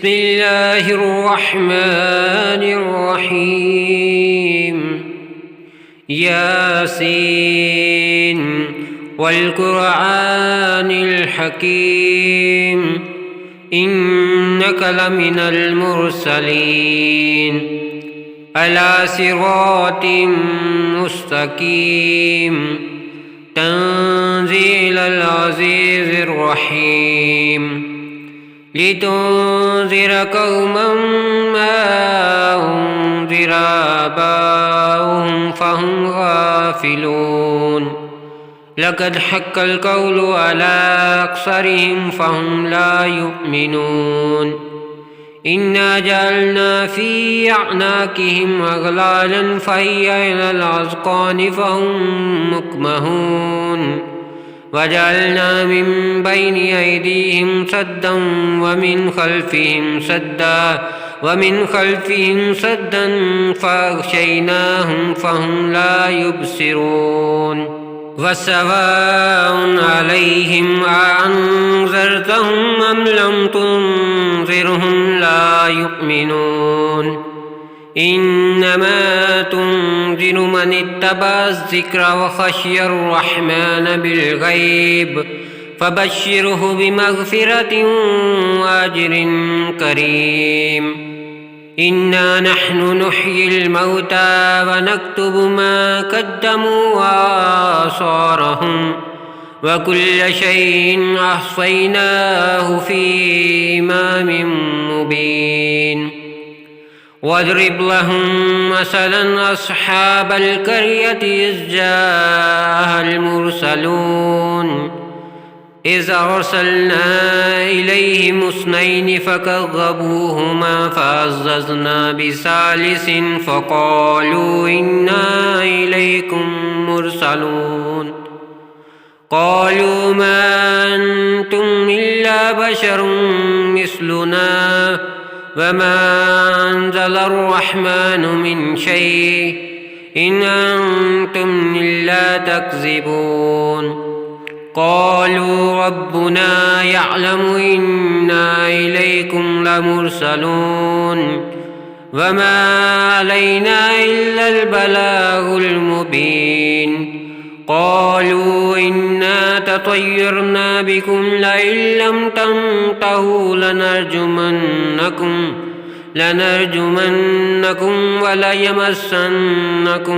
بسم الله الرحمن الرحيم ياسين والقرآن الحكيم إنك لمن المرسلين على صراط مستقيم تنزيل العزيز الرحيم لتنذر قوما ما أنذر آباؤهم فهم غافلون لقد حق القول على أكثرهم فهم لا يؤمنون إنا جعلنا في أعناقهم أغلالا فهي إلى الأذقان فهم مقمحون وجعلنا من بين أيديهم سدا ومن خلفهم سدا فأغشيناهم فهم لا يبصرون وسواء عليهم أأنذرتهم أم لم تنذرهم لا يؤمنون إنما تنذر من اتبع الذكر وخشي الرحمن بالغيب فبشره بمغفرة وأجر كريم إنا نحن نحيي الموتى ونكتب ما قدموا وآثارهم وكل شيء أحصيناه في إمام مبين واضرب لهم مثلا أصحاب القرية إذ جاءها المرسلون إذ أرسلنا إليهم اثنين فكذبوهما فعززنا بثالث فقالوا إنا إليكم مرسلون قالوا ما أنتم إلا بشر مثلنا وما أنزل الرحمن من شيء إن أنتم إلا تكذبون قالوا ربنا يعلم إنا إليكم لمرسلون وما علينا إلا البلاغ المبين قالوا إنا تطيرنا بكم لئن لم تنتهوا لنرجمنكم وليمسنكم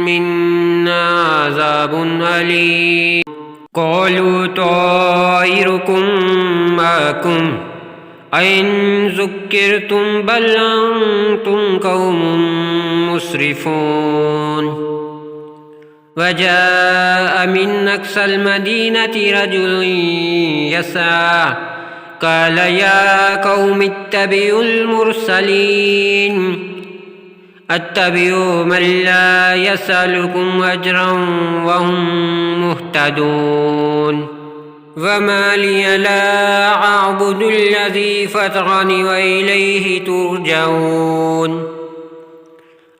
منا عذاب أليم قالوا طائركم معكم أئن ذكرتم بل أنتم قوم مسرفون وجاء من أقصى المدينة رجل يسعى قال يا قوم اتبعوا المرسلين اتبعوا من لا يسألكم أجرا وهم مهتدون وما لي لا أعبد الذي فطرني وإليه ترجعون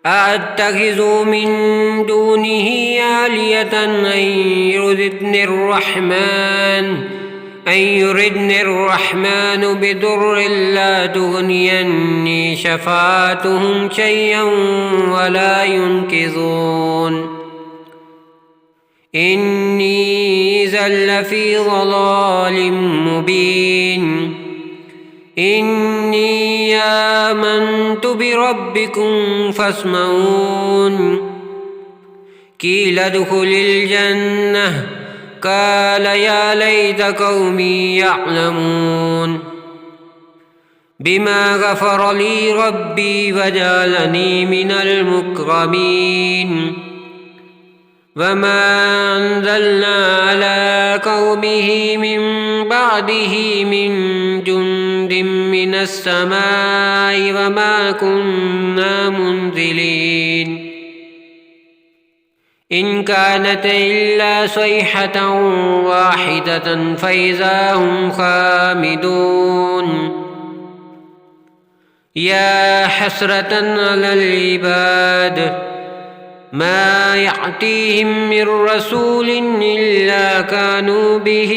أأتخذ من دونه آلهة أن يردني الرحمن بضر لا تغني عني شفاعتهم شيئا ولا ينقذون إني إذا لفي ضلال مبين إني آمنت بربكم فاسمعون قيل ادخل الجنة قال يا ليت قومي يعلمون بما غفر لي ربي وجعلني من المكرمين وما أنزلنا على قومه من بعده من جند من السماء وما كنا منزلين إن كانت إلا صيحة واحدة فإذا هم خامدون يا حسرة على العباد ما يأتيهم من رسول إلا كانوا به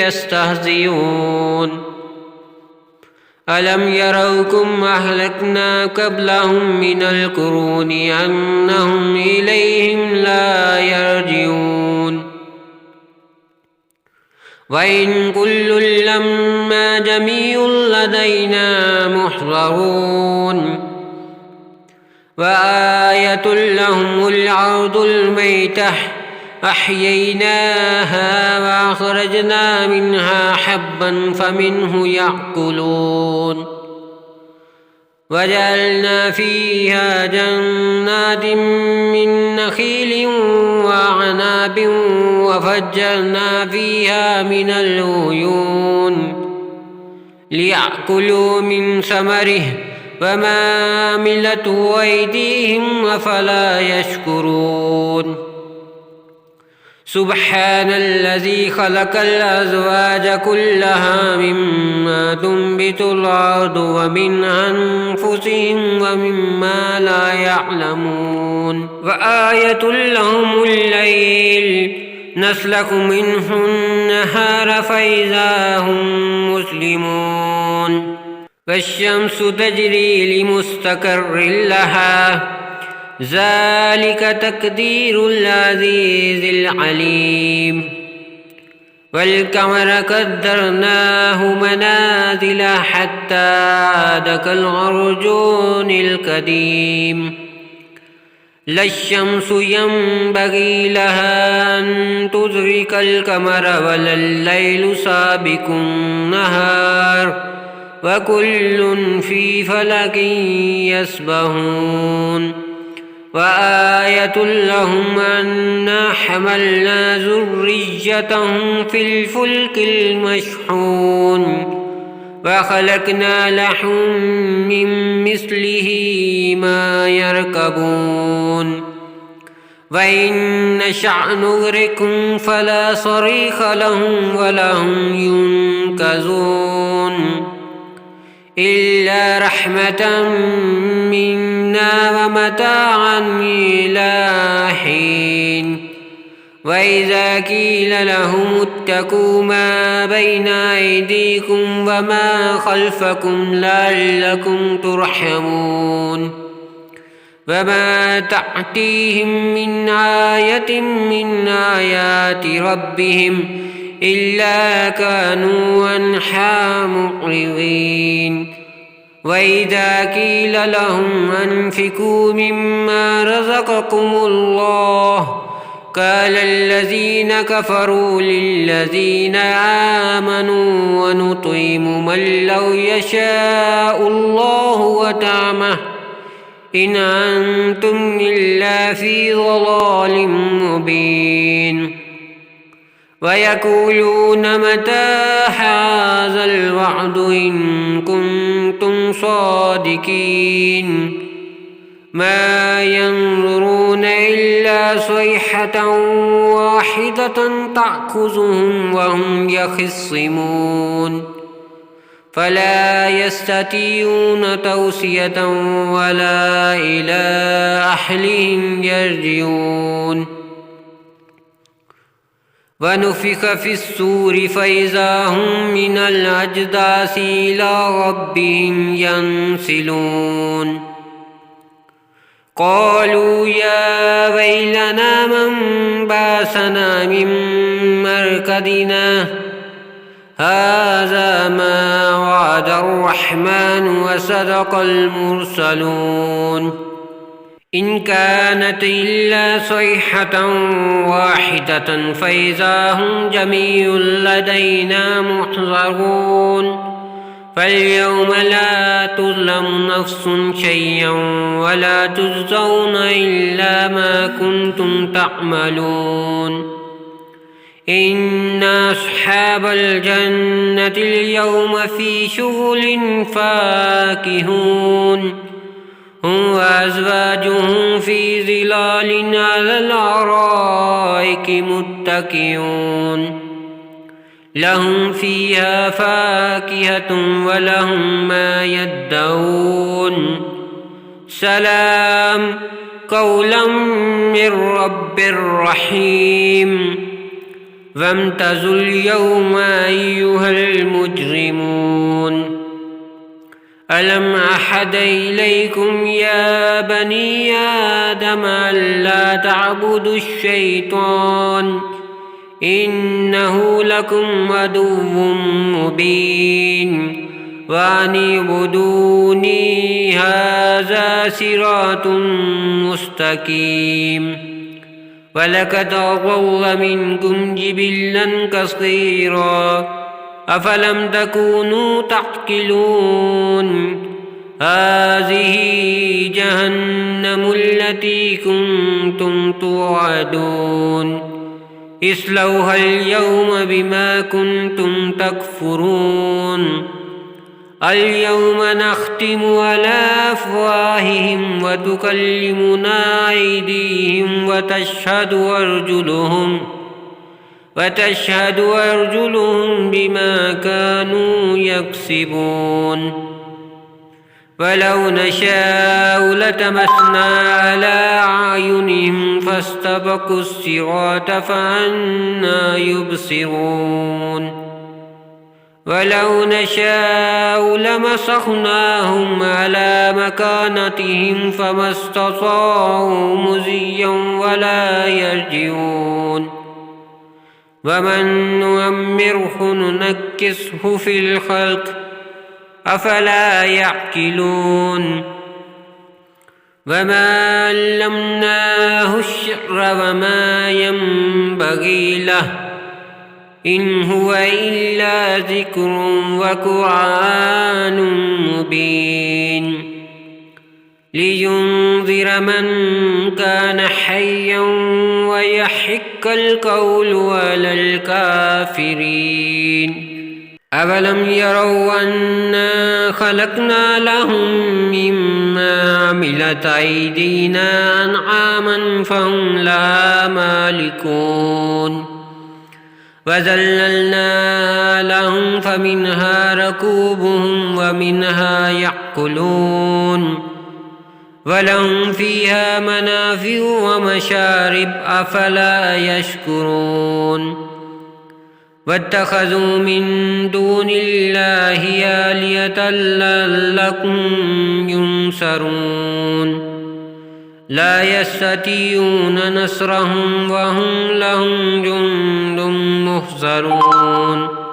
يستهزئون ألم يروا كم أهلكنا قبلهم من القرون أنهم إليهم لا يرجعون وإن كل لما جميع لدينا محضرون وآية لهم الأرض الميتة أحييناها وأخرجنا منها حبا فمنه يأكلون وجعلنا فيها جنات من نخيل وأعناب وفجرنا فيها من العيون ليأكلوا من ثمره وما عملت أيديهم أفلا يشكرون سبحان الذي خلق الأزواج كلها مما تنبت الأرض ومن أنفسهم ومما لا يعلمون وآية لهم الليل نسلك منه النهار فإذا هم مسلمون والشمس تجري لمستقر لها ذلك تقدير العزيز العليم والقمر قدرناه منازل حتى عاد كالعرجون القديم لا الشمس ينبغي لها أن تدرك القمر ولا الليل سابق النهار وكل في فلك يسبحون وآية لهم أنا حملنا ذريتهم في الفلك المشحون وخلقنا لهم من مثله ما يركبون وإن نشأ نغرقهم فلا صريخ لهم ولا هم ينقذون إلا رحمة منا ومتاعا إلى حين وإذا قيل لهم اتقوا ما بين أيديكم وما خلفكم لعلكم ترحمون وما تأتيهم من آية من آيات ربهم إلا كانوا عنها معرضين وإذا قيل لهم أنفقوا مما رزقكم الله قال الذين كفروا للذين آمنوا ونطعم من لو يشاء الله وطعمه إن أنتم إلا في ضلال مبين ويقولون متى هذا الوعد إن كنتم صادقين ما ينظرون إلا صيحة واحدة تأخذهم وهم يخصمون فلا يستطيعون توصية ولا إلى أهلهم يرجعون ونفخ في الصور فإذا هم من الأجداث إلى ربهم ينسلون قالوا يا ويلنا من بعثنا من مرقدنا هذا ما وعد الرحمن وصدق المرسلون إن كانت إلا صيحة واحدة فإذا هم جميع لدينا محضرون فاليوم لا تظلم نفس شيئا ولا تجزون إلا ما كنتم تعملون إن أصحاب الجنة اليوم في شغل فاكهون هم وأزواجهم في ظلال على الأرائك متكئون لهم فيها فاكهة ولهم ما يدعون سلام قولا من رب رحيم وامتازوا اليوم أيها المجرمون ألم أحد إليكم يا بني آدم ألا تعبدوا الشيطان إنه لكم عدو مبين وأن اعبدوني هذا صراط مستقيم ولقد أضل منكم جبلا كثيرا أفلم تكونوا تعقلون هذه جهنم التي كنتم توعدون اصلوها اليوم بما كنتم تكفرون اليوم نختم على أفواههم وتكلمنا أيديهم وتشهد أرجلهم بما كانوا يكسبون ولو نشاء لتمسنا على أعينهم فاستبقوا الصراط فأنى يبصرون ولو نشاء لمسخناهم على مكانتهم فما استطاعوا مزيا ولا يرجعون ومن نؤمره ننكسه في الخلق أفلا يعقلون وما علمناه الشعر وما ينبغي له إن هو إلا ذكر وقرآن مبين لينذر من كان حيا ويحق القول على الكافرين أولم يروا أنا خلقنا لهم مما عملت أيدينا أنعاما فهم لها مالكون وذللنا لهم فمنها ركوبهم ومنها يأكلون ولهم فيها منافع ومشارب أفلا يشكرون واتخذوا من دون الله آلهة لعلهم ينصرون لا يستطيعون نصرهم وهم لهم جند محضرون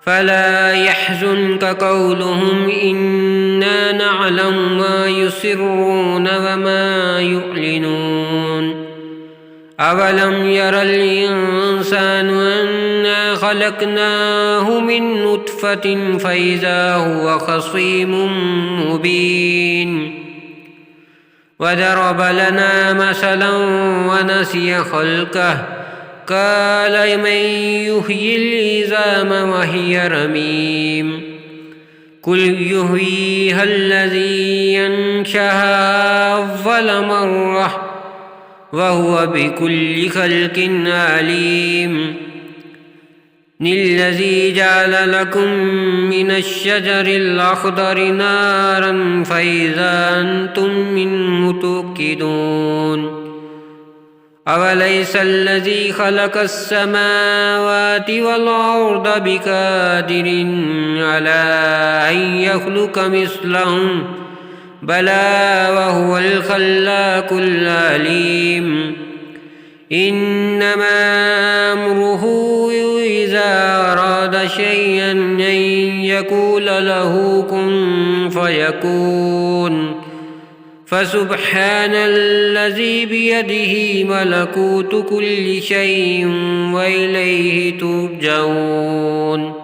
فلا يحزنك قولهم إنا نعلم ما يسرون وما يعلنون أولم ير الإنسان أنا خلقناه من نطفة فإذا هو خصيم مبين وضرب لنا مثلا ونسي خلقه قال من يحيي العظام وهي رميم قل يحييها الذي ينشأها أول مرة وهو بكل خلق عليم الذي جعل لكم من الشجر الأخضر نارا فإذا أنتم منه توقدون أوليس الذي خلق السماوات والأرض بقادر على أن يخلق مثلهم بلى وهو الخلاق العليم إنما أمره إذا أراد شيئا أن يقول له كن فيكون فسبحان الذي بيده ملكوت كل شيء وإليه ترجعون